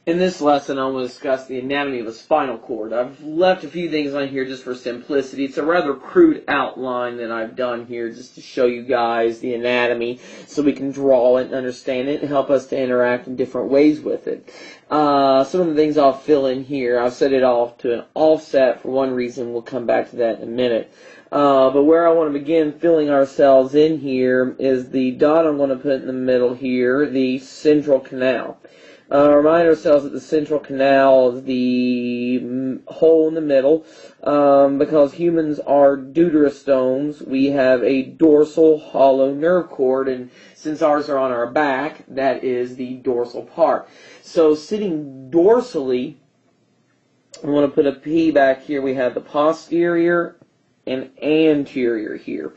In this lesson, I'm going to discuss the anatomy of the spinal cord. I've left a few things on here just for simplicity. It's a rather crude outline that I've done here just to show you guys the anatomy so we can draw it and understand it and help us to interact in different ways with it. Some of the things I'll fill in here, I've set it off to an offset for one reason. We'll come back to that in a minute. But where I want to begin filling ourselves in here is the dot I'm going to put in the middle here, the central canal. Remind ourselves that the central canal is the hole in the middle. Because humans are deuterostomes, we have a dorsal hollow nerve cord, and since ours are on our back, that is the dorsal part. So sitting dorsally, I want to put a P back here. We have the posterior and anterior here.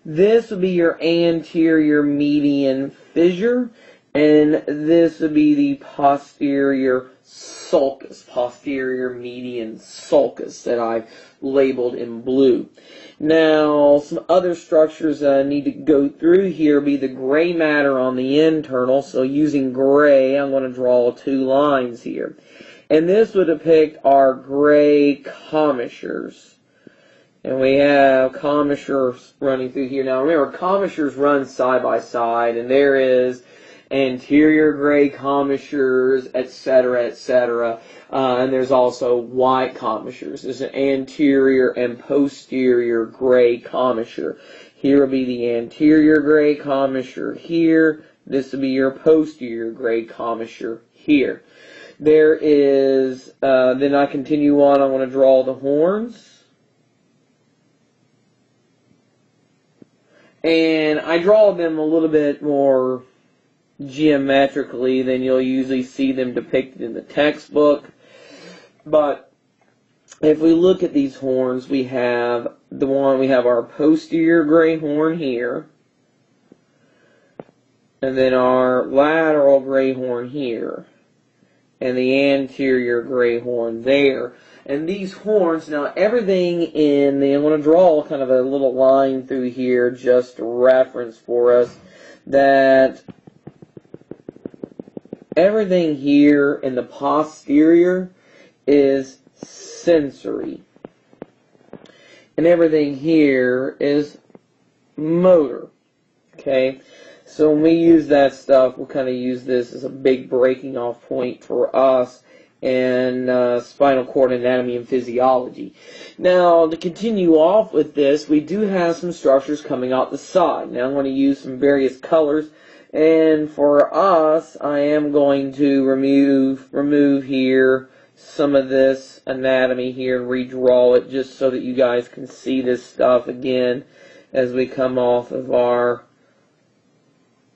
This would be your anterior median fissure, and this would be the posterior sulcus, posterior median sulcus that I've labeled in blue. Now, some other structures that I need to go through here would be the gray matter on the internal. So using gray, I'm going to draw 2 lines here. And this would depict our gray commissures. And we have commissures running through here. Now remember, commissures run side by side, and there is anterior gray commissures, etc., etc. And there's also white commissures. There's an anterior and posterior gray commissure. Here will be the anterior gray commissure here. This will be your posterior gray commissure here. There is, then I continue on, I want to draw the horns. And I draw them a little bit more geometrically than you'll usually see them depicted in the textbook. But if we look at these horns, we have our posterior gray horn here, and then our lateral gray horn here, and the anterior gray horn there. And these horns, now everything in the, I'm going to draw kind of a little line through here just to reference for us that everything here in the posterior is sensory. And everything here is motor. Okay? So when we use that stuff, we'll kind of use this as a big breaking off point for us in spinal cord anatomy and physiology. Now, to continue off with this, we do have some structures coming out the side. Now, I'm going to use some various colors. And for us, I am going to remove here some of this anatomy here and redraw it just so that you guys can see this stuff again as we come off of our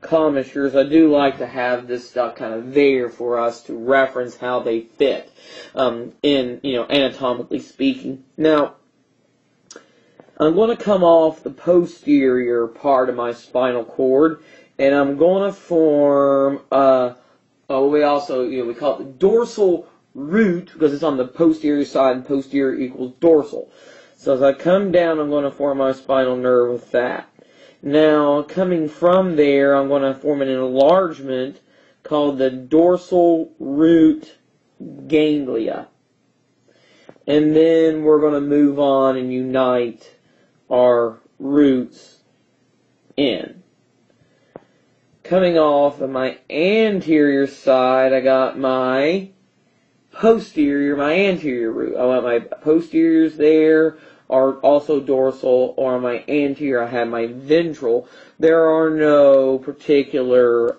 commissures. I do like to have this stuff kind of there for us to reference how they fit in, anatomically speaking. Now, I'm going to come off the posterior part of my spinal cord, and I'm going to form, we call it the dorsal root, because it's on the posterior side, and posterior equals dorsal. So as I come down, I'm going to form my spinal nerve with that. Now, coming from there, I'm going to form an enlargement called the dorsal root ganglia. And then we're going to move on and unite our roots in. Coming off of my anterior side, I got my anterior root. I want my posteriors there are also dorsal, or on my anterior I have my ventral. There are no particular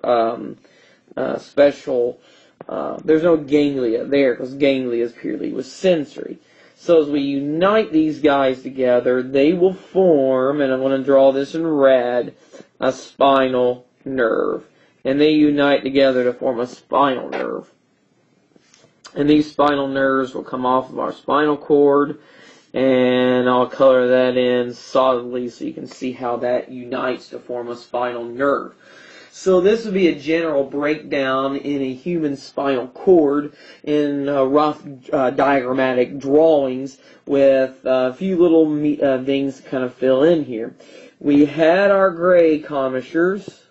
there's no ganglia there, because ganglia is purely with sensory. So as we unite these guys together, they will form, and I'm going to draw this in red, a spinal nerve. And they unite together to form a spinal nerve. And these spinal nerves will come off of our spinal cord, and I'll color that in solidly so you can see how that unites to form a spinal nerve. So this would be a general breakdown in a human spinal cord in rough diagrammatic drawings with a few little things to kind of fill in here. We had our gray commissures.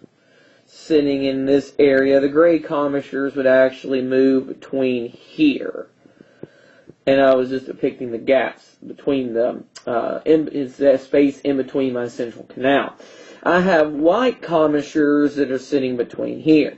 sitting in this area. The gray commissures would actually move between here. And I was just depicting the gaps between the, is that space in between my central canal. I have white commissures that are sitting between here.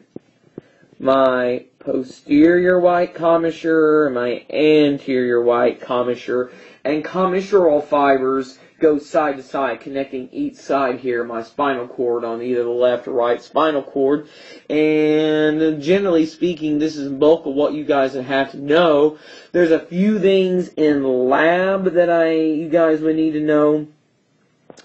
My posterior white commissure, my anterior white commissure, and commissural fibers go side to side, connecting each side here, my spinal cord on either the left or right spinal cord. And generally speaking, this is the bulk of what you guys would have to know. There's a few things in the lab that you guys would need to know.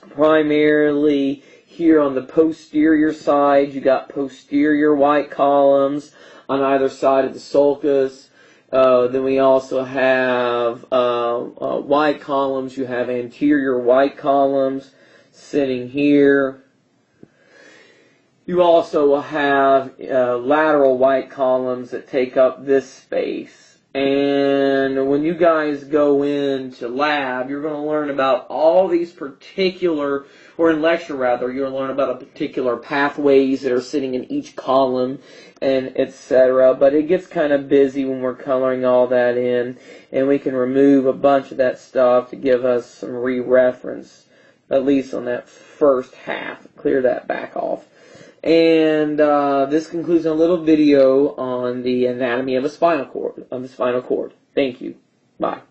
Primarily here on the posterior side, you got posterior white columns on either side of the sulcus. Then we also have white columns. You have anterior white columns sitting here. You also have lateral white columns that take up this space. And when you guys go into lab, you're going to learn about all these particular, or in lecture rather, you're going to learn about a particular pathways that are sitting in each column, and etc. But it gets kind of busy when we're coloring all that in, and we can remove a bunch of that stuff to give us some re-reference, at least on that first half. Clear that back off. And this concludes a little video on the anatomy of a spinal cord, Thank you. Bye.